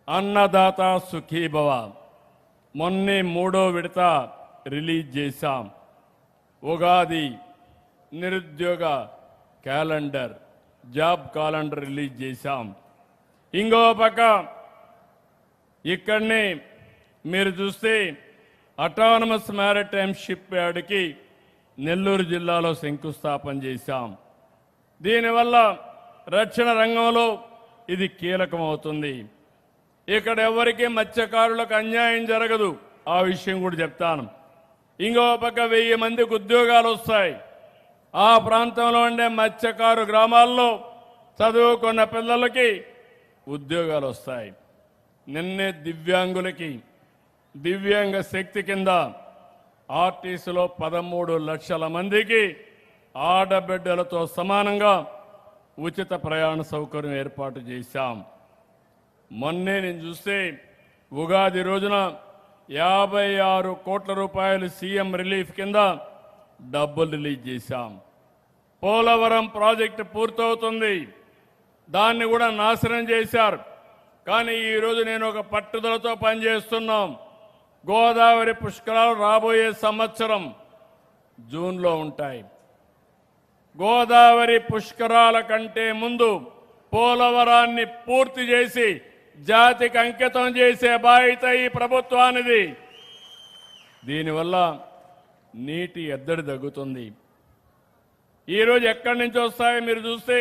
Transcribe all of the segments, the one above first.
అన్నదాత సుఖీభవ మొన్నే 3వ విడత రిలీజ్ చేశాం. ఉగాది నిరుద్యోగ క్యాలెండర్, జాబ్ క్యాలెండర్ రిలీజ్ చేశాం. ఇంకో పక్క ఇక్కడనే మీరు చూస్తే అటానమస్ మ్యారిటైమ్ షిప్ యార్డ్కి నెల్లూరు జిల్లాలో శంకుస్థాపన చేశాం. దీనివల్ల రక్షణ రంగంలో ఇది కీలకమవుతుంది. ఇక్కడ ఎవరికి మత్స్యకారులకు అన్యాయం జరగదు, ఆ విషయం కూడా చెప్తాను. ఇంకో పక్క 1000 మందికి ఉద్యోగాలు వస్తాయి. ఆ ప్రాంతంలో ఉండే మత్స్యకారు గ్రామాల్లో చదువుకున్న పిల్లలకి ఉద్యోగాలు వస్తాయి. నిన్నే దివ్యాంగులకి దివ్యాంగ శక్తి కింద ఆర్టీసీలో 13 లక్షల మందికి ఆడబిడ్డలతో సమానంగా ఉచిత ప్రయాణ సౌకర్యం ఏర్పాటు చేశాం. మొన్నే నేను చూస్తే ఉగాది రోజున 56 కోట్ల రూపాయలు సీఎం రిలీఫ్ కింద డబ్బులు రిలీజ్ చేశాం. పోలవరం ప్రాజెక్టు పూర్తవుతుంది, దాన్ని కూడా నాశనం చేశారు. కానీ ఈరోజు నేను ఒక పట్టుదలతో పనిచేస్తున్నాం. గోదావరి పుష్కరాలు రాబోయే సంవత్సరం జూన్లో ఉంటాయి. గోదావరి పుష్కరాల కంటే ముందు పోలవరాన్ని పూర్తి చేసి జాతికి అంకితం చేసే బాధ్యత ఈ ప్రభుత్వానిది. దీనివల్ల నీటి ఎద్దడి తగ్గుతుంది. ఈరోజు ఎక్కడి నుంచి వస్తాయి మీరు చూస్తే,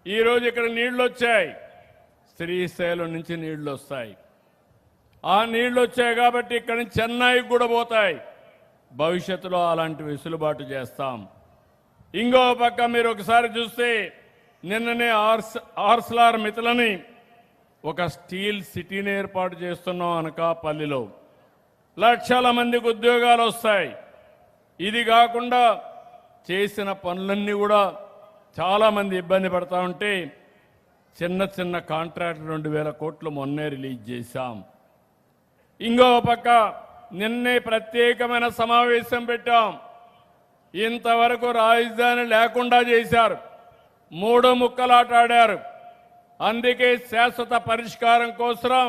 ఈరోజు ఇక్కడ నీళ్లు వచ్చాయి, శ్రీశైలం నుంచి నీళ్లు వస్తాయి. ఆ నీళ్లు వచ్చాయి కాబట్టి ఇక్కడి నుంచి చెన్నైకి కూడా పోతాయి. భవిష్యత్తులో అలాంటి వెసులుబాటు చేస్తాం. ఇంకో పక్క మీరు ఒకసారి చూస్తే నిన్ననే ఆర్సలార్ మిత్రలని ఒక స్టీల్ సిటీని ఏర్పాటు చేస్తున్నాం అనకాపల్లిలో. లక్షల మందికి ఉద్యోగాలు వస్తాయి. ఇది కాకుండా చేసిన పనులన్నీ కూడా చాలామంది ఇబ్బంది పడతా ఉంటే చిన్న చిన్న కాంట్రాక్ట్ 2000 కోట్లు మొన్నే రిలీజ్ చేశాం. ఇంకో పక్క నిన్నే ప్రత్యేకమైన సమావేశం పెట్టాం. ఇంతవరకు రాజధాని లేకుండా చేశారు, 3 ముక్కలాట ఆడారు. అందుకే శాశ్వత పరిష్కారం కోసం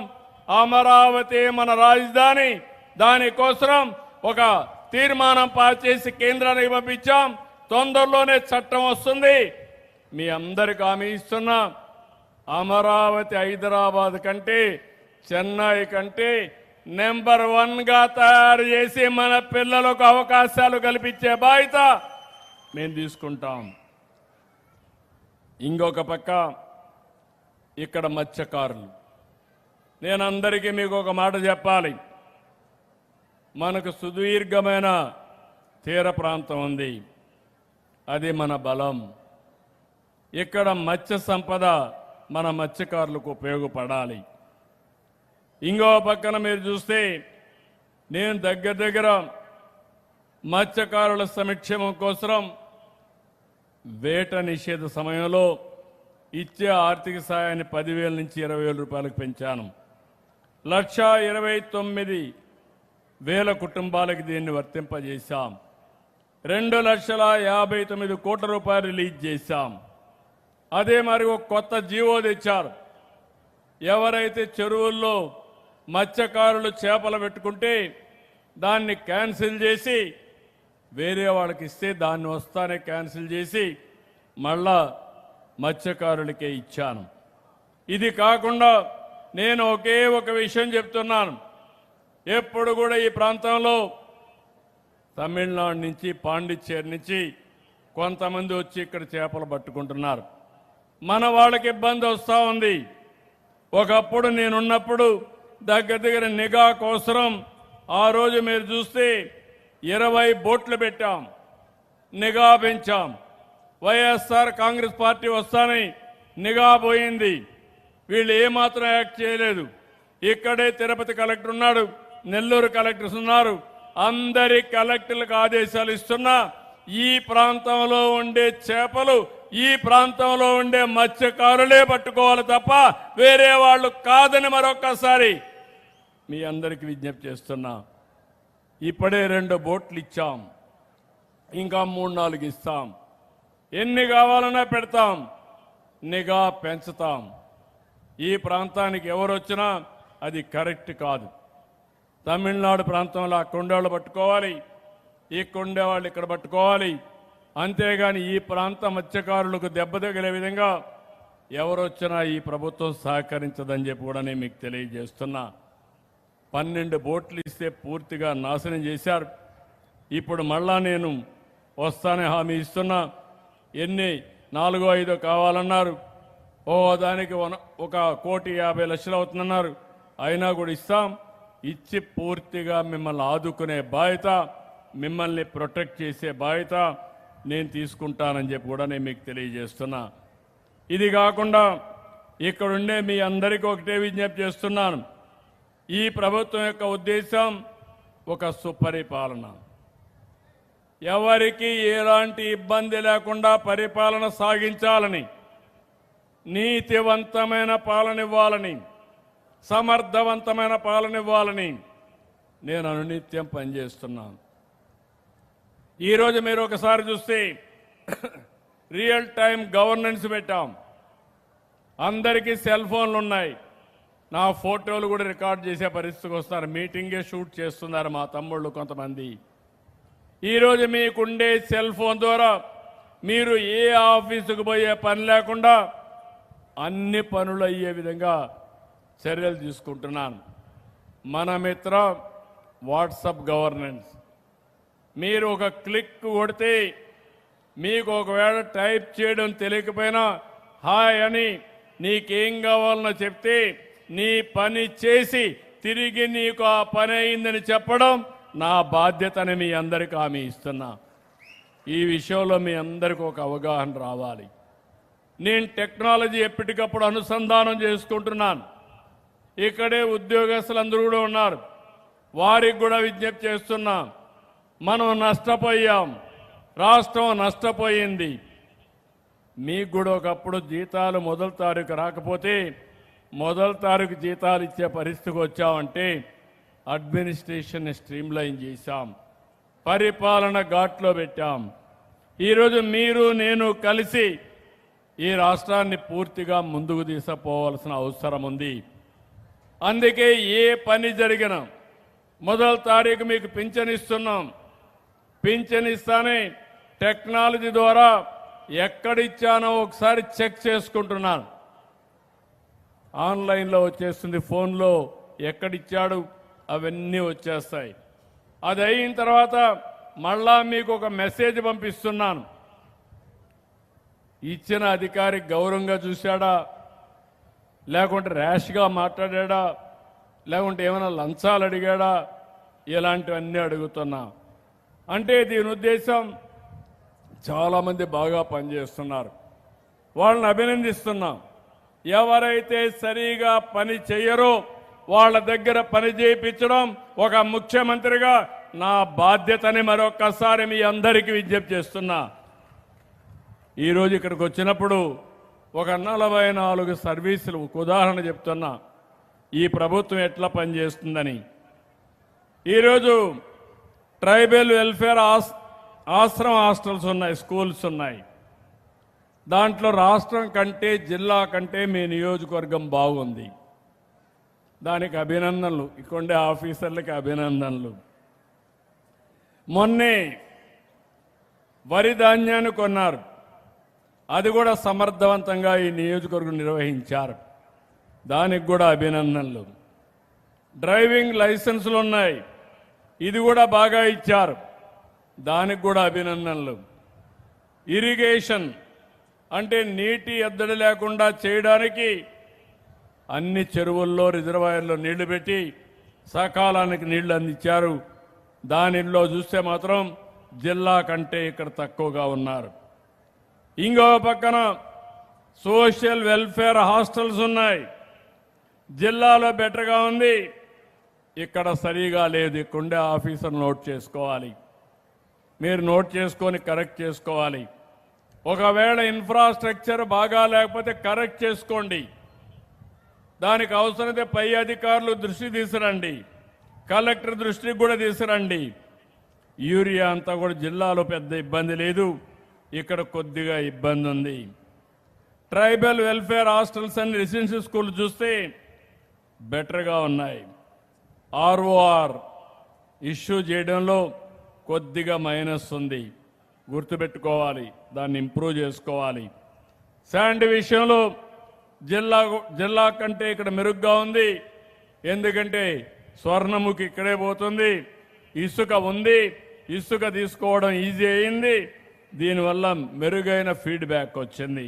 అమరావతి మన రాజధాని, దానికోసం ఒక తీర్మానం పాస్ చేసి కేంద్రానికి పంపించాం. తొందరలోనే చట్టం వస్తుంది. మీ అందరికి హామీ ఇస్తున్నా, అమరావతి హైదరాబాద్ కంటే చెన్నై కంటే నెంబర్ 1గా తయారు చేసి మన పిల్లలకు అవకాశాలు కల్పించే బాధ్యత మేము తీసుకుంటాం. ఇంకొక పక్క ఇక్కడ మత్స్యకారులు, నేను అందరికీ మీకు ఒక మాట చెప్పాలి. మనకు సుదీర్ఘమైన తీర ప్రాంతం ఉంది, అది మన బలం. ఇక్కడ మత్స్య సంపద మన మత్స్యకారులకు ఉపయోగపడాలి. ఇంకో పక్కన మీరు చూస్తే నేను దగ్గర మత్స్యకారుల సంక్షేమం కోసం వేట నిషేధ సమయంలో ఇచ్చే ఆర్థిక సాయాన్ని 10,000 నుంచి 20,000 రూపాయలకు పెంచాను. 1,29,000 కుటుంబాలకు దీన్ని వర్తింపజేశాం. 2,59,00,000 కోట్ల రూపాయలు రిలీజ్ చేశాం. అదే మరి ఒక కొత్త జీవో తెచ్చారు. ఎవరైతే చెరువుల్లో మత్స్యకారులు చేపలు పెట్టుకుంటే దాన్ని క్యాన్సిల్ చేసి వేరే వాళ్ళకి ఇస్తే దాన్ని వస్తానే క్యాన్సిల్ చేసి మళ్ళా మత్స్యకారులకే ఇచ్చాను. ఇది కాకుండా నేను ఒకే ఒక విషయం చెప్తున్నాను. ఎప్పుడు కూడా ఈ ప్రాంతంలో తమిళనాడు నుంచి పాండిచ్చేరి నుంచి కొంతమంది వచ్చి ఇక్కడ చేపలు పట్టుకుంటున్నారు. మన వాళ్ళకి ఇబ్బంది వస్తూ ఉంది. ఒకప్పుడు నేనున్నప్పుడు దగ్గర నిఘా కోసం ఆ రోజు మీరు చూస్తే 20 బోట్లు పెట్టాం, నిఘా పెంచాం. వైఎస్ఆర్ కాంగ్రెస్ పార్టీ వస్తానే నిఘా పోయింది. వీళ్ళు ఏమాత్రం యాక్ట్ చేయలేదు. ఇక్కడే తిరుపతి కలెక్టర్ ఉన్నాడు, నెల్లూరు కలెక్టర్స్ ఉన్నారు. అందరి కలెక్టర్లకు ఆదేశాలు ఇస్తున్నా, ఈ ప్రాంతంలో ఉండే చేపలు ఈ ప్రాంతంలో ఉండే మత్స్యకారులే పట్టుకోవాలి తప్ప వేరే వాళ్ళు కాదని మరొక్కసారి మీ అందరికీ విజ్ఞప్తి చేస్తున్నా. ఇప్పుడే 2 బోట్లు ఇచ్చాం, ఇంకా 3-4 ఇస్తాం. ఎన్ని కావాలన్నా పెడతాం, నిఘా పెంచుతాం. ఈ ప్రాంతానికి ఎవరు వచ్చినా అది కరెక్ట్ కాదు. తమిళనాడు ప్రాంతంలో ఆ కొండవాళ్ళు పట్టుకోవాలి, ఈ కొండవాళ్ళు ఇక్కడ పట్టుకోవాలి. అంతేగాని ఈ ప్రాంత మత్స్యకారులకు దెబ్బ తగిలే విధంగా ఎవరొచ్చినా ఈ ప్రభుత్వం సహకరించదని చెప్పి కూడా నేను మీకు తెలియజేస్తున్నా. 12 బోట్లు ఇస్తే పూర్తిగా నాశనం చేశారు. ఇప్పుడు మళ్ళా నేను వస్తానే హామీ ఇస్తున్నా. ఎన్ని 4-5 కావాలన్నారు. దానికి 1,50,00,000 అవుతుందన్నారు. అయినా కూడా ఇస్తాం. ఇచ్చి పూర్తిగా మిమ్మల్ని ఆదుకునే బాధ్యత, మిమ్మల్ని ప్రొటెక్ట్ చేసే బాధ్యత నేను తీసుకుంటానని చెప్పి కూడా నేను మీకు తెలియజేస్తున్నా. ఇది కాకుండా ఇక్కడుండే మీ అందరికీ ఒకటే విజ్ఞప్తి చేస్తున్నాను. ఈ ప్రభుత్వం యొక్క ఉద్దేశం ఒక సుపరిపాలన. ఎవరికి ఎలాంటి ఇబ్బంది లేకుండా పరిపాలన సాగించాలని, నీతివంతమైన పాలన ఇవ్వాలని, సమర్థవంతమైన పాలన ఇవ్వాలని నేను అనునిత్యం పనిచేస్తున్నాను. ఈరోజు మీరు ఒకసారి చూస్తే రియల్ టైం గవర్నెన్స్ పెట్టాం. అందరికీ సెల్ ఫోన్లు ఉన్నాయి. నా ఫోటోలు కూడా రికార్డ్ చేసే పరిస్థితికి వస్తున్నారు. మీటింగే షూట్ చేస్తున్నారు మా తమ్ముళ్ళు కొంతమంది. ఈరోజు మీకుండే సెల్ ఫోన్ ద్వారా మీరు ఏ ఆఫీసుకు పోయే పని లేకుండా అన్ని పనులు అయ్యే విధంగా చర్యలు తీసుకుంటున్నాను. మన మిత్ర వాట్సాప్ గవర్నెన్స్. మీరు ఒక క్లిక్ కొడితే మీకు ఒకవేళ టైప్ చేయడం తెలియకపోయినా హాయ్ అని నీకేం కావాలనో చెప్తే నీ పని చేసి తిరిగి నీకు ఆ పని అయిందని చెప్పడం నా బాధ్యతని మీ అందరికీ హామీ ఇస్తున్నా. ఈ విషయంలో మీ అందరికీ ఒక అవగాహన రావాలి. నేను టెక్నాలజీ ఎప్పటికప్పుడు అనుసంధానం చేసుకుంటున్నాను. ఇక్కడే ఉద్యోగస్తులందరూ కూడా ఉన్నారు. వారికి కూడా విజ్ఞప్తి చేస్తున్నా. మనం నష్టపోయాం, రాష్ట్రం నష్టపోయింది. మీకు కూడా ఒకప్పుడు జీతాలు 1వ తారీఖు రాకపోతే 1వ తారీఖు జీతాలు ఇచ్చే పరిస్థితికి వచ్చామంటే అడ్మినిస్ట్రేషన్ స్ట్రీమ్లైన్ చేశాం, పరిపాలన ఘాట్లో పెట్టాం. ఈరోజు మీరు నేను కలిసి ఈ రాష్ట్రాన్ని పూర్తిగా ముందుకు తీసుకుపోవాల్సిన అవసరం ఉంది. అందుకే ఏ పని జరిగినా 1వ తారీఖు మీకు పింఛన్ ఇస్తున్నాం. పింఛన్ ఇస్తానే టెక్నాలజీ ద్వారా ఎక్కడిచ్చానో ఒకసారి చెక్ చేసుకుంటున్నాను. ఆన్లైన్లో వచ్చేస్తుంది, ఫోన్లో ఎక్కడిచ్చాడు అవన్నీ వచ్చేస్తాయి. అది అయిన తర్వాత మళ్ళా మీకు ఒక మెసేజ్ పంపిస్తున్నాను. ఇచ్చిన అధికారి గౌరవంగా చూశాడా, లేకుంటే ర్యాష్గా మాట్లాడా, లేకుంటే ఏమైనా లంచాలు అడిగాడా, ఇలాంటివన్నీ అడుగుతున్నా. అంటే దీని ఉద్దేశం చాలామంది బాగా పనిచేస్తున్నారు, వాళ్ళని అభినందిస్తున్నాం. ఎవరైతే సరిగా పని చేయరో వాళ్ళ దగ్గర పని చేయించడం ఒక ముఖ్యమంత్రిగా నా బాధ్యతని మరొక్కసారి మీ అందరికీ విజ్ఞప్తి చేస్తున్నా. ఈరోజు ఇక్కడికి వచ్చినప్పుడు ఒక 44 సర్వీసులు, ఒక ఉదాహరణ చెప్తున్నా ఈ ప్రభుత్వం ఎట్లా పనిచేస్తుందని. ఈరోజు ట్రైబల్ వెల్ఫేర్ ఆశ్రమ హాస్టల్స్ ఉన్నాయి, స్కూల్స్ ఉన్నాయి. దాంట్లో రాష్ట్రం కంటే జిల్లా కంటే మీ నియోజకవర్గం బాగుంది. దానికి అభినందనలు, ఇక్కడే ఆఫీసర్లకి అభినందనలు. మొన్నే వరి ధాన్యాన్ని కొన్నారు, అది కూడా సమర్థవంతంగా ఈ నియోజకవర్గం నిర్వహించారు, దానికి కూడా అభినందనలు. డ్రైవింగ్ లైసెన్సులు ఉన్నాయి, ఇది కూడా బాగా ఇచ్చారు, దానికి కూడా అభినందనలు. ఇరిగేషన్ అంటే నీటి ఎద్దడి లేకుండా చేయడానికి అన్ని చెరువుల్లో రిజర్వాయర్లో నీళ్లు పెట్టి సకాలానికి నీళ్లు అందించారు. దానిలో చూస్తే మాత్రం జిల్లా కంటే ఇక్కడ తక్కువగా ఉన్నారు. ఇంకో పక్కన సోషల్ వెల్ఫేర్ హాస్టల్స్ ఉన్నాయి, జిల్లాలో బెటర్గా ఉంది, ఇక్కడ సరిగా లేదు. ఇక్కడుండే ఆఫీసర్ నోట్ చేసుకోవాలి, మీరు నోట్ చేసుకొని కరెక్ట్ చేసుకోవాలి. ఒకవేళ ఇన్ఫ్రాస్ట్రక్చర్ బాగా లేకపోతే కరెక్ట్ చేసుకోండి. దానికి అవసరమైతే పై అధికారులు దృష్టి తీసుకురండి, కలెక్టర్ దృష్టికి కూడా తీసుకురండి. యూరియా అంతా కూడా జిల్లాలో పెద్ద ఇబ్బంది లేదు, ఇక్కడ కొద్దిగా ఇబ్బంది ఉంది. Tribal welfare hostels and residential school చూస్తే బెటర్గా ఉన్నాయి. ఆర్ఓఆర్ ఇష్యూ చేయడంలో కొద్దిగా మైనస్ ఉంది, గుర్తుపెట్టుకోవాలి, దాన్ని ఇంప్రూవ్ చేసుకోవాలి. శాండ్ విషయంలో జిల్లా కంటే ఇక్కడ మెరుగ్గా ఉంది. ఎందుకంటే స్వర్ణముఖి ఇక్కడే పోతుంది, ఇసుక ఉంది, ఇసుక తీసుకోవడం ఈజీ అయింది. దీనివల్ల మెరుగైన ఫీడ్బ్యాక్ వచ్చింది.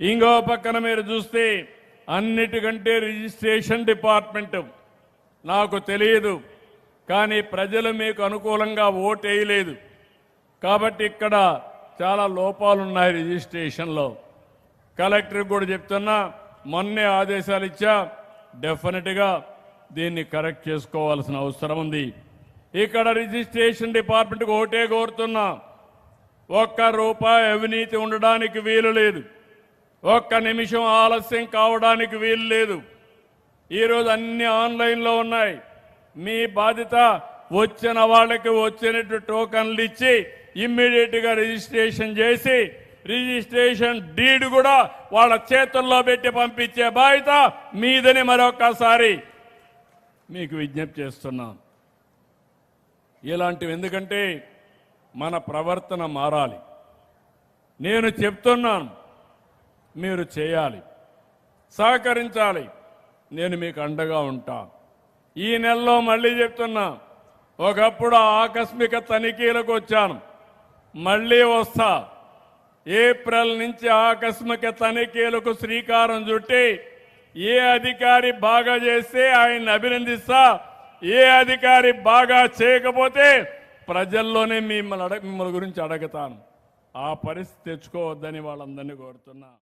ఇంకో పక్కన మీరు చూస్తే అన్నిటికంటే రిజిస్ట్రేషన్ డిపార్ట్మెంట్ నాకు తెలియదు, కానీ ప్రజలు మీకు అనుకూలంగా ఓటు వేయలేదు కాబట్టి ఇక్కడ చాలా లోపాలు ఉన్నాయి రిజిస్ట్రేషన్లో. కలెక్టర్కి కూడా చెప్తున్నా, మొన్నే ఆదేశాలు ఇచ్చా, డెఫినెట్గా దీన్ని కరెక్ట్ చేసుకోవాల్సిన అవసరం ఉంది. ఇక్కడ రిజిస్ట్రేషన్ డిపార్ట్మెంట్కి ఓటే కోరుతున్నా, ఒక్క రూపాయి అవినీతి ఉండడానికి వీలు లేదు, ఒక్క నిమిషం ఆలస్యం కావడానికి వీలు లేదు. ఈరోజు అన్ని ఆన్లైన్లో ఉన్నాయి. మీ బాధ్యత వచ్చిన వాళ్ళకి వచ్చినట్టు టోకన్లు ఇచ్చి ఇమ్మీడియట్గా రిజిస్ట్రేషన్ చేసి రిజిస్ట్రేషన్ డీడ్ కూడా వాళ్ళ చేతుల్లో పెట్టి పంపించే బాధ్యత మీదని మరొకసారి మీకు విజ్ఞప్తి చేస్తున్నాం. ఇలాంటివి ఎందుకంటే మన ప్రవర్తన మారాలి. నేను చెప్తున్నాను, మీరు చేయాలి, సహకరించాలి. నేను మీకు అండగా ఉంటా. ఈ నెలలో మళ్ళీ చెప్తున్నా, ఒకప్పుడు ఆకస్మిక తనిఖీలకు వచ్చాను, మళ్ళీ వస్తా. ఏప్రిల్ నుంచి ఆకస్మిక తనిఖీలకు శ్రీకారం చుట్టి ఏ అధికారి బాగా చేస్తే ఆయన్ని అభినందిస్తా, ఏ అధికారి బాగా చేయకపోతే ప్రజల్లోనే మిమ్మల్ని గురించి అడుగుతాను. ఆ పరిస్థితి తెచ్చుకోవద్దని వాళ్ళందరినీ కోరుతున్నా.